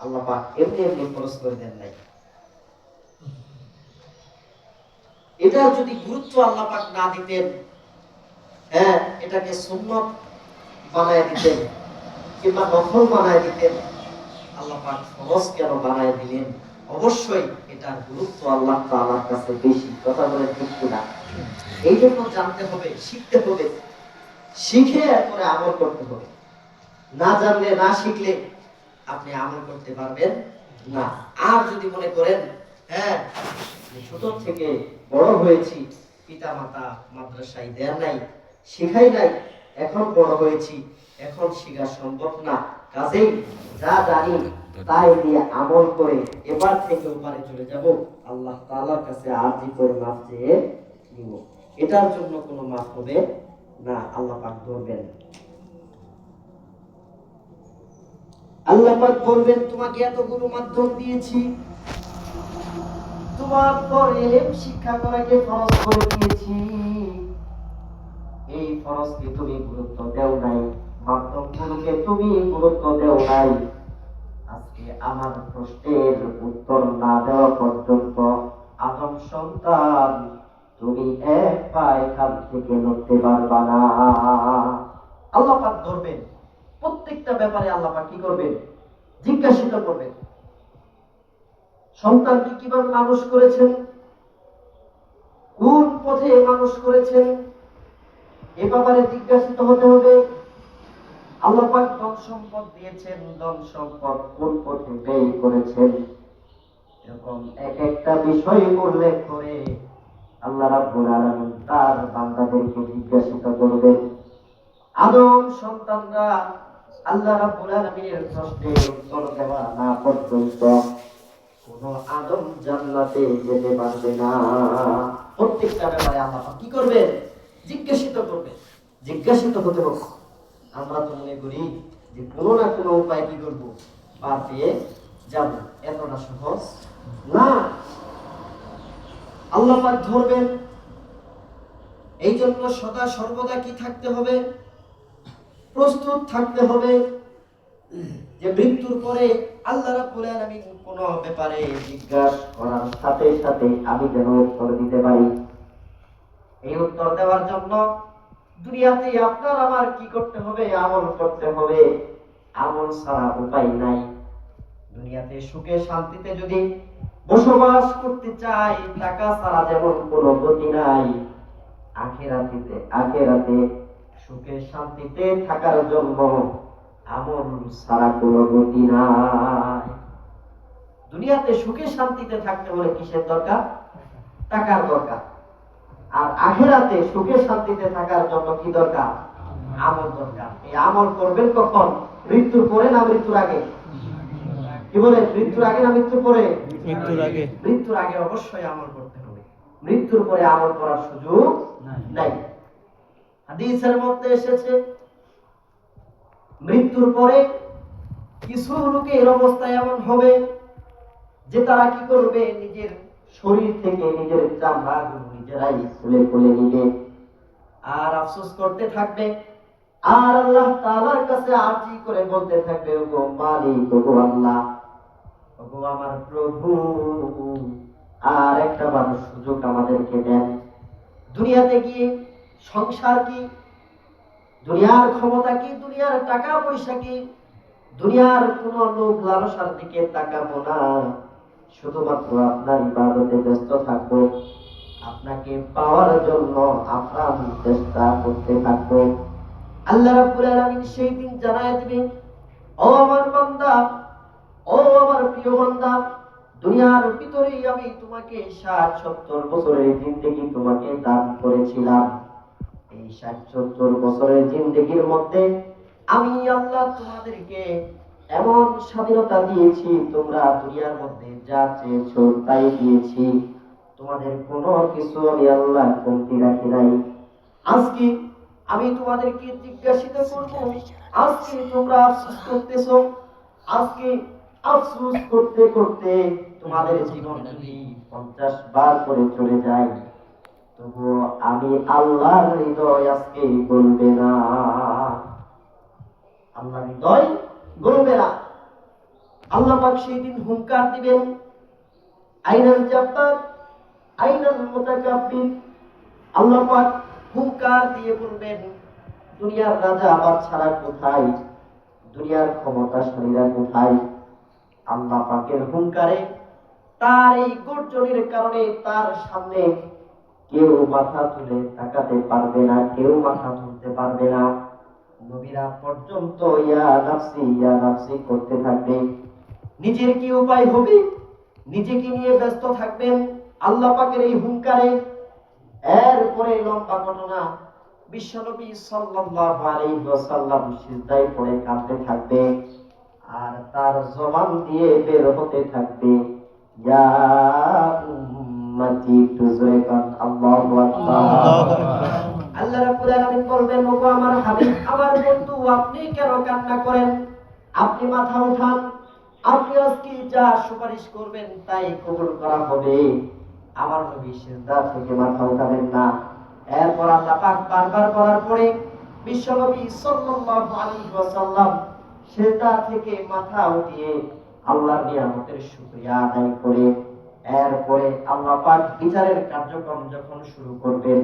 আল্লাহ পাক এমনি এমনি খরচ করে দেন নাই। এটার যদি গুরুত্ব আল্লাহ পাক না দিতেন, হ্যাঁ, এটাকে সুন্নত বানায় দিতেন কিংবা নফল বানায় দিতেন, আল্লাহ পাক ফরজ কেন বানায় দিলেন? অবশ্যই এটার গুরুত্ব আল্লাহ তাআলার কাছে বেশি। কথা বলে ঠিক কিনা? এই জন্য জানতে হবে, শিখতে হবে, শিখে এরপরে আমল করতে হবে। না জানলে, না শিখলে আপনি আমল করতে পারবেন না। আর যদি মনে করেন, হ্যাঁ, ছোট থেকে বড় হয়েছি, পিতা মাতা মাদ্রাসায় দেন নাই, শিখাই নাই, এখন বড় হয়েছি, এখন শেখা সম্ভব না, কাজেই যা জানি তাই দিয়ে আমল করে এবার থেকে ওপারে চলে যাব, আল্লাহ তাআলার কাছে আরজি করে মাফ চেয়ে নিব, এটার জন্য কোনো মাফ হবে না। আল্লাহ পাক ধরবেন, আল্লাহ পাক বলবেন, তোমাকে এতগুলো মাধ্যম দিয়েছি, তোমার পর ইলম শিক্ষা করাকে ফরজ করে দিয়েছি, এই ফরজকে তুমি গুরুত্ব দেও নাই, মাধ্যমগুলোকে তুমি গুরুত্ব দেও নাই। আজকে আমার প্রশ্নের উত্তর না দেওয়া পর্যন্ত আদম সন্তান তুমি এক পা এখান থেকে নড়তে পারবা না। আল্লাহ পাক ধরবেন, প্রত্যেকটা ব্যাপারে আল্লাহ পাক কি করবেন? জিজ্ঞাসিত করবেন। সন্তানকে কিভাবে মানুষ করেছেন, কোন পথে মানুষ করেছেন, এ ব্যাপারে জিজ্ঞাসিত হতে হবে। আল্লাহ পাক ধন সম্পদ দিয়েছেন, ধন সম্পদ কোন পথে ব্যয় করেছেন, এরকম এক একটা বিষয় উল্লেখ করে আল্লাহ রাব্বুল আলামিন তার বান্দাদেরকে জিজ্ঞাসিত করবেন। আদম সন্তানরা আল্লাহ রাব্বুল আলামিনের প্রশ্নের উত্তর দেওয়া না পর্যন্ত কোন আদম জান্নাতে যেতে পারবে না। প্রত্যেকটা ব্যাপারে আল্লাহ কি করবেন? জিজ্ঞাসিত করবেন, জিজ্ঞাসিত হতে হবে। আমরা তো মনে করি যে কোনো না কোনো উপায় কি করবো, পার পেয়ে যাব, এতটা সহজ না। আল্লাহ পাক ধরবেন। এই জন্য সদা সর্বদা কি থাকতে হবে? প্রস্তুত থাকতে হবে যে মৃত্যুর পরে আল্লাহ রাব্বুল আলামিন কোন ব্যাপারে জিজ্ঞাসা করার সাথে সাথে আমি যেন উত্তর দিতে পারি। এই উত্তর দেওয়ার জন্য দুনিয়াতে আপনার আমার কি করতে হবে? আমল করতে হবে। আমল ছাড়া উপায় নাই। দুনিয়াতে সুখে শান্তিতে যদি বসবাস করতে চাই, টাকা ছাড়া যেমন কোনো গতি নাই, আখিরাতে সুখে শান্তিতে থাকার জন্য আমল ছাড়া কোনো গতি নাই। দুনিয়াতে সুখে শান্তিতে থাকতে হলে কিসের দরকার? টাকার দরকার। আর আখিরাতে সুখে শান্তিতে থাকার জন্য কি দরকার? আমল দরকার। এই আমল করবেন কখন? মৃত্যুর পরে না মৃত্যুর আগে? কি বলে, মৃত্যুর আগে না মৃত্যুর পরে? মৃত্যুর আগে। মৃত্যুর আগে অবশ্যই আমল করতে হবে। মৃত্যুর পরে আমল করার সুযোগ নাই। হাদিসের মধ্যে এসেছে, মৃত্যুর পরে কিছু লোকের অবস্থা এমন হবে যে তারা কি করবে? নিজের শরীর থেকে নিজের চামড়াগুলো নিজেরাই খুলে খুলে নিবে আর আফসোস করতে থাকবে, আর আল্লাহ তাআলার কাছে আরজি করে বলতে থাকবে, ওগো মালিক, ওগো আল্লাহ, ওগো আমার প্রভু, আর একটা বার সুযোগ আমাদেরকে দেন। দুনিয়াতে গিয়ে সংসার কি, দুনিয়ার ক্ষমতা কি, দুনিয়ার টাকা পয়সা কি, দুনিয়ার কোন লোক লালসার দিকে তাকাবো না, শুধুমাত্র আপনার ইবাদতে ব্যস্ত থাকবো, আপনাকে পাওয়ার জন্য আপ্রাণ চেষ্টা করতে থাকবো। আল্লাহ রাব্বুল আলামিন সেই দিন জানায় দিবেন, ও আমার বান্দা, ও আমার প্রিয় বান্দা, দুনিয়ার ভিতরেই আমি তোমাকে 60-70 বছরের জিন্দেগি তোমাকে দান করেছিলাম। এই 60-70 বছরের জিন্দেগির মধ্যে আমি আল্লাহ তোমাদেরকে এমন স্বাধীনতা দিয়েছি, তোমরা দুনিয়ার মধ্যে যা চেয়েছো তাই দিয়েছি, তোমাদের কোনো কিছু আমি আল্লাহ কমতি রাখি নাই। আজকে আমি তোমাদেরকে জিজ্ঞাসিত করব, আজকে তোমরা আফসোস করতেছো, আজকে আফসোস করতে করতে তোমাদের জীবন যদি 50 বার করে চলে যায়, তবুও আমি আল্লাহর হৃদয় আজকে বলবে না, আল্লাহর হৃদয় বলবে না। আল্লাহ পাক সেই দিন হুঙ্কার দিবেন, আইনাল জাব্বার আইনাল মুতাকাব্বির। আল্লাহ পাক হুঙ্কার দিয়ে বলবেন, দুনিয়ার রাজা বাদশারা কোথায়, দুনিয়ার ক্ষমতাশালীরা কোথায়? আল্লাহ পাকের হুঙ্কারে, তার এই গর্জনের কারণে তার সামনে কেউ মাথা তুলে তাকাতে পারবে না, কেউ মাথা তুলতে পারবে না। নবীরা পর্যন্ত ইয়া নাফসি করতে থাকবে। নিজের কি উপায় হবে, নিজেকে নিয়ে ব্যস্ত থাকবেন আল্লাহ পাকের এই হুঙ্কারে। এরপরে লম্বা ঘটনা, বিশ্বনবী সাল্লাল্লাহু আলাইহি ওয়াসাল্লাম সিজদায় পড়ে কাঁদতে থাকবে, আর তার জবান দিয়ে বের হতে থাকবে, ইয়া উম্মতি তুজরিকান আল্লাহু আকবার। আল্লাহ রাব্বুল আলামিন বলবেন, ওগো আমার হাবিব, আমার বন্ধু, আপনি কেন কান্না করেন? আপনি মাথা উঠান, আপনি আজকে যা সুপারিশ করবেন তাই কবুল করা হবে। আমার নবী সিজদা থেকে মাথা উঠাবেন না। এরপর আল্লাহ পাক বারবার করার পরে বিশ্বনবী সাল্লাল্লাহু আলাইহি ওয়াসাল্লাম সিজদা থেকে মাথা উঠিয়ে আল্লাহর নিয়ামতের শুকরিয়া আদায় করে এরপরে আল্লাহ পাক বিচারের কার্যক্রম যখন শুরু করবেন,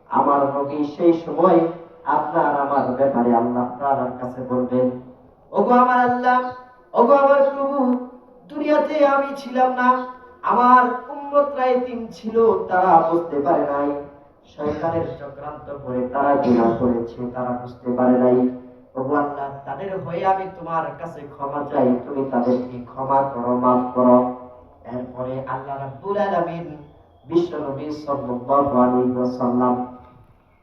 আমার নবী সেই সময় আপনার আমার ব্যাপারে আল্লাহ তাআলার কাছে বলবেন, ওগো আমার আল্লাহ, ওগো আমার প্রভু, দুনিয়াতে আমি ছিলাম না, আমার উম্মতরা এতিম ছিল, তারা বুঝতে পারে নাই, শয়তানের চক্রান্ত করে তারা গুনাহ করেছে, তারা বুঝতে পারে নাই। ওগো আল্লাহ, তাদের হয়ে আমি তোমার কাছে ক্ষমা চাই, তুমি তাদেরকে ক্ষমা করো, মাফ করো। এরপরে আল্লাহ রাব্বুল আলামিন বিশ্বনবী সাল্লাল্লাহু আলাইহি ওয়াসাল্লাম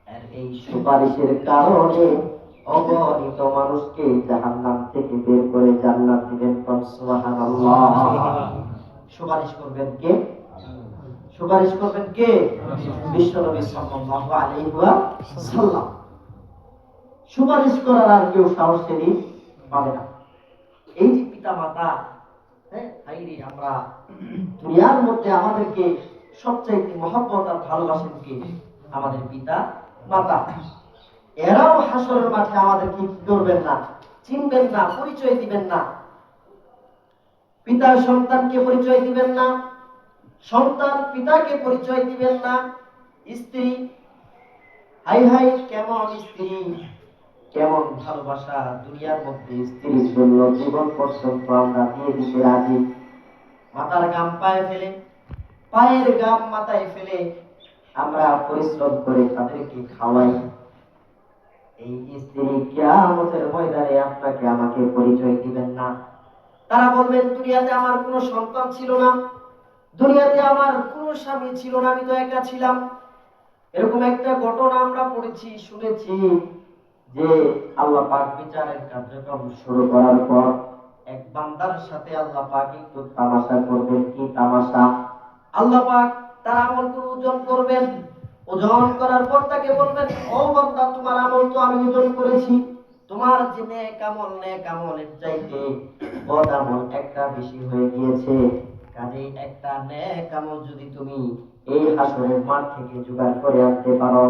এর এই সুপারিশের কারণে অগণিত মানুষকে জাহান্নাম থেকে বের করে জান্নাত দিবেন। সুবহানাল্লাহ। সুপারিশ করবেন কে? সুপারিশ করবেন কে? বিশ্বনবী সাল্লাল্লাহু আলাইহি ওয়াসাল্লাম। সুপারিশ করার আর কেউ সাহসেরই পাবে না। এই যে পিতা মাতা, হ্যাঁ, আমরা দুনিয়ার মধ্যে আমাদেরকে সবচাইতে মহব্বত আর ভালোবাসেন কে? আমাদের পিতা মাতা। এরাও হাসরের মাঠে আমাদেরকে কি করবেন না? চিনবেন না, পরিচয় দিবেন না। পিতা সন্তানকে পরিচয় দিবেন না, সন্তান পিতাকে পরিচয় দিবেন না। স্ত্রী, হাই হাই, কেমন স্ত্রী, কেমন ভালোবাসা দুনিয়ার মধ্যে স্ত্রীর জন্য জীবন পর্যন্ত আমরা দিয়ে দিতে রাজি। মাথার গাম পায়ে ফেলে, পায়ের গাম মাথায় ফেলে আমরা পরিশ্রম করে তাদেরকে খাওয়াই। এই স্ত্রী কিয়ামতের ময়দানে আপনাকে আমাকে পরিচয় দিবেন না। তারা বলবেন, দুনিয়াতে আমার কোনো সন্তান ছিল না, দুনিয়াতে আমার কোনো স্বামী ছিল না, আমি তো একা ছিলাম। এরকম একটা ঘটনা আমরা পড়েছি, শুনেছি যে আল্লাহ পাক বিচারের কার্যক্রম শুরু করার পর এক বান্দার সাথে আল্লাহ পাক একটু তামাশা করবেন। কি তামাশা? আল্লাহ পাক তার আমলগুলো ওজন করবেন, ওজন করার পর তাকে বলবেন, ও বান্দা, তোমার আমল তো আমি ওজন করেছি, তোমার যে নেক আমলের চাইতে বদ আমল একটা বেশি হয়ে গিয়েছে। কাজেই একটা নেক আমল যদি তুমি এই হাসরের মাঠ থেকে জোগাড় করে আনতে পারো,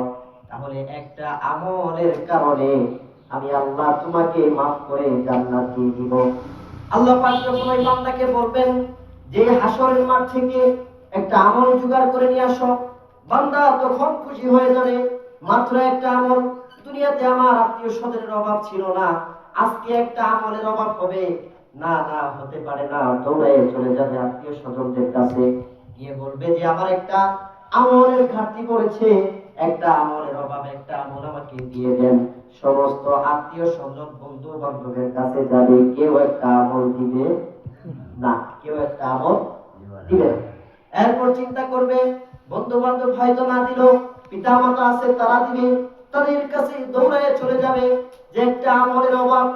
তাহলে একটা আমলের কারণে আমি আল্লাহ তোমাকে মাফ করে জান্নাত দিয়ে দিব। আল্লাহ পাক যখন ওই বান্দাকে বলবেন যে হাসরের মাঠ থেকে একটা আমল জোগাড় করে নিয়ে আসো, বান্দা তখন খুশি হয়ে যাবে। মাত্র একটা আমল, দুনিয়াতে আমার আত্মীয় স্বজনের অভাব ছিল না, আজকে একটা আমলের অভাব হবে না, না হতে পারে না। দৌড়ে চলে যাবে আত্মীয় স্বজনদের কাছে, গিয়ে বলবে যে আমার একটা আমলের ঘাটতি পড়েছে, একটা আমলের অভাব, একটা আমল আমাকে দিয়ে দেন। সমস্ত আত্মীয় স্বজন বন্ধু বান্ধবের কাছে যাবে, কেউ একটা আমল দিবে না, কেউ একটা আমল দিবে না। এরপর চিন্তা করবে, বন্ধু বান্ধব হয়তো না দিল, পিতা মাতা আছে তারা দিবে, তাদের কাছে দৌড়ায় চলে যাবে যে একটা আমলের অভাব,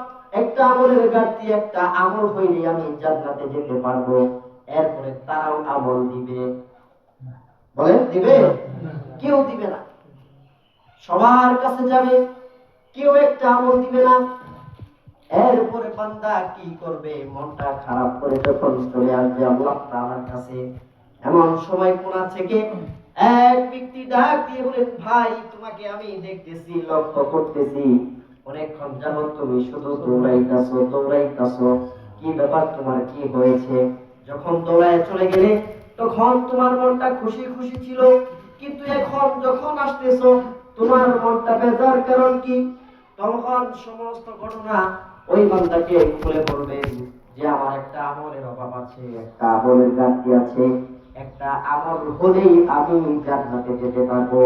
একটা আমলের ঘাটতি, একটা আমল হইলে আমি জান্নাতে যেতে পারবো। এরপরে তারাও আমল দিবে। বলেন দিবে? কেউ দিবে না। সবার কাছে যাবে, কেউ একটা আমল দিবে না। এরপরে বান্দা কি করবে? মনটা খারাপ করে যখন চলে আসবে আল্লাহ তাআলার কাছে, এমন সময় কোণা থেকে এক ব্যক্তি ডাক দিয়ে বলেন, ভাই, তোমাকে আমি দেখতেছি, লক্ষ্য করতেছি, অনেকক্ষণ যাবত তুমি শুধু দৌড়াইতাছো, কি ব্যাপার, তোমার কি হয়েছে? যখন দৌড়ায় চলে গেলে তখন তোমার মনটা খুশি খুশি ছিল, কিন্তু এখন যখন আসতেছো তোমার মনটা বেজার, কারণ কি? তখন সমস্ত ঘটনা ওই বান্দাকে খুলে বলবেন যে আমার একটা আমলের অভাব আছে, একটা আমলের ঘাটতি আছে, একটা আমল হলেই আমি জান্নাতে যেতে পারবো।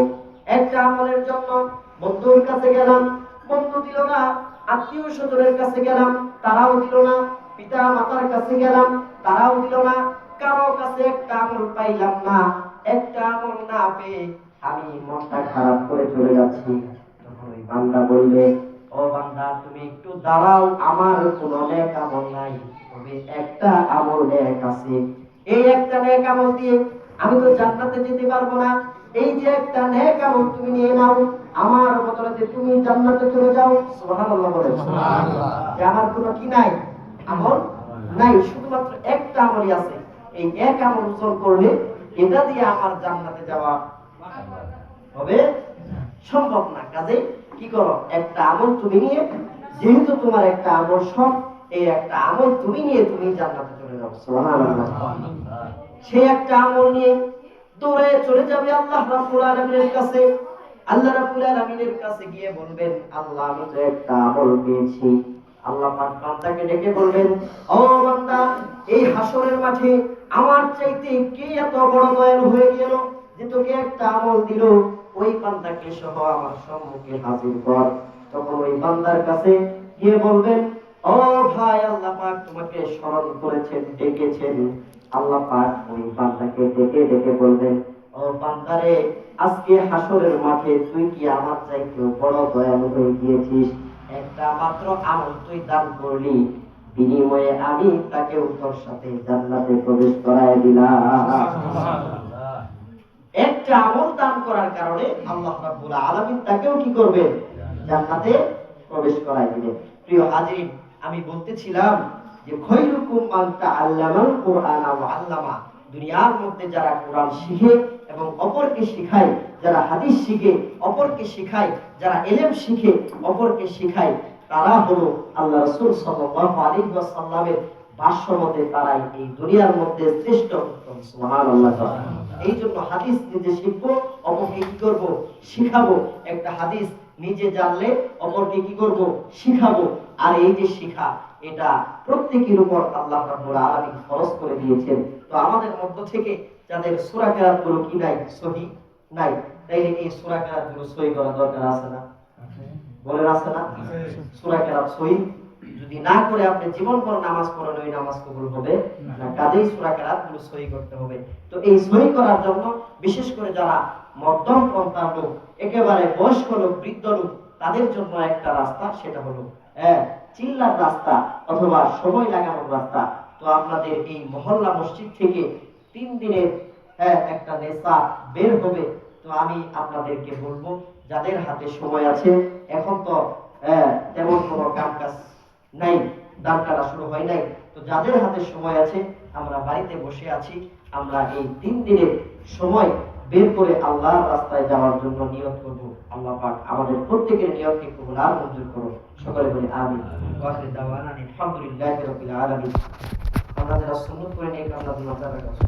একটা আমলের জন্য বন্ধুর কাছে গেলাম, বন্ধু দিল না। আত্মীয় স্বজনের কাছে গেলাম, তারাও দিল না। পিতা মাতার কাছে গেলাম, তারাও দিল না। কারো কাছে একটা আমল পাইলাম না। একটা আমল না পেয়ে আমি মনটা খারাপ করে চলে যাচ্ছি। তখন ওই বান্দা বলবে, ও বান্দা তুমি একটু দাঁড়াও, আমার কোনো নেক আমল নাই, তবে একটা আমল নেক আছে। এই একটা নেক আমল দিয়ে আমি তো জান্নাতে যেতে পারবো না। এই যে একটা নেক আমল তুমি নিয়ে নাও, আমার বদলে তুমি জান্নাতে চলে যাও। সুবহানাল্লাহ বলে। সুবহানাল্লাহ। যে আমার কোনো কি নাই, আমল নাই, শুধুমাত্র একটা আমলই আছে। এই এক আমল ওজন করলে এটা দিয়ে আমার জান্নাতে যাওয়া হবে সম্ভব না। কাজে কি করো, একটা আমল তুমি নিয়ে, যেহেতু তোমার একটা আমল সব, এই একটা আমল তুমি নিয়ে তুমি জান্নাতে চলে যাও। সুবহানাল্লাহ। সেই একটা আমল নিয়ে দৌড়ে চলে যাবে আল্লাহ রাব্বুল আলামিনের কাছে। আল্লাহ রাব্বুল আলামিনের কাছে গিয়ে বলবেন, আল্লাহ আমি তো একটা আমল পেয়েছি। আল্লাহ পাক বান্দাকে ডেকে বলবেন, ও বান্দা, এই হাসরের মাঠে আমার চাইতে কে এত বড় দয়ালু হয়ে গেল যে তোকে একটা আমল দিল? ওই বান্দাকে সহ আমার সম্মুখে হাজির কর। তখন ওই বান্দার কাছে গিয়ে বলবেন, ও ভাই, আল্লাহ পাক তোমাকে স্মরণ করেছেন, ডেকেছেন। আল্লাহ পাক ওই বান্দাকে ডেকে ডেকে বলবেন, ও বান্দারে, আজকে হাসরের মাঠে তুই কি আমার চাইতেও বড় দয়ালু হয়ে গিয়েছিস? একটা মাত্র আমল তুই দান করলি, বিনিময়ে আমি তাকে তোর সাথে জান্নাতে প্রবেশ করায় দিলাম। একটা আমল দান করার কারণে আল্লাহ রাব্বুল আলামিন তাকেও কি করবেন? জান্নাতে প্রবেশ করায় দিবেন। প্রিয় হাজিরিন, আমি বলতেছিলাম যে খৈরুকুম মান তাআল্লামাল কুরআনা ওয়া আল্লামা। দুনিয়ার মধ্যে যারা কোরআন শিখে এবং অপরকে শেখায়, যারা হাদিস শিখে অপরকে শেখায়, যারা ইলম শিখে অপরকে শেখায়, তারা হলো আল্লাহ রাসূল সাল্লাল্লাহু আলাইহি ওয়াসাল্লামের ভাষ্য মতে তারাই এই দুনিয়ার মধ্যে শ্রেষ্ঠ উত্তম। সুবহানাল্লাহ। এই জন্য হাদিস নিজে শিখবো, অপরকে কি করব? শিখাবো। একটা হাদিস নিজে জানলে অপরকে কি করব? শিখাবো। আর এই যে শিখা, এটা প্রত্যেকের উপর আল্লাহ রাব্বুল আলামিন ফরজ করে দিয়েছেন। তো আমাদের মধ্য থেকে যাদের সূরা কেরাত গুলো কি নাই, সহি নাই, তাইলে এই সূরা কেরাত গুলো সহি করা দরকার আছে না? বলেন আছে না? সূরা কেরাত সহি যদি না করে আপনি জীবন ভর নামাজ পড়েন, ওই নামাজ কবুল হবে না। কাজেই সূরা কেরাত গুলো সহি করতে হবে। তো এই সহি করার জন্য বিশেষ করে যারা মধ্যম পন্থার লোক, একেবারে বয়স্ক লোক, বৃদ্ধ লোক, তাদের জন্য একটা রাস্তা, সেটা হলো চিল্লার রাস্তা অথবা সময় লাগানোর রাস্তা। তো আপনাদের এই মহল্লা মসজিদ থেকে 3 দিনের একটা নেশা বের হবে। তো আমি আপনাদেরকে বলবো, যাদের হাতে সময় আছে, এখন তো তেমন কোনো কাম কাজ নাই, দান কাটা শুরু হয় নাই, তো যাদের হাতে সময় আছে, আমরা বাড়িতে বসে আছি, আমরা এই 3 দিনের সময় বের করে আল্লাহর রাস্তায় যাওয়ার জন্য নিয়ত করব। আল্লাহ পাক আমাদের প্রত্যেকের নিয়তকে কবুল আর মঞ্জুর করুন। সকলে বলি আমিন। ওয়া আখিরু দাওয়ানা আলহামদুলিল্লাহি রাব্বিল আলামিন। আমরা যারা সুন্নাত করে নিয়ে আমরা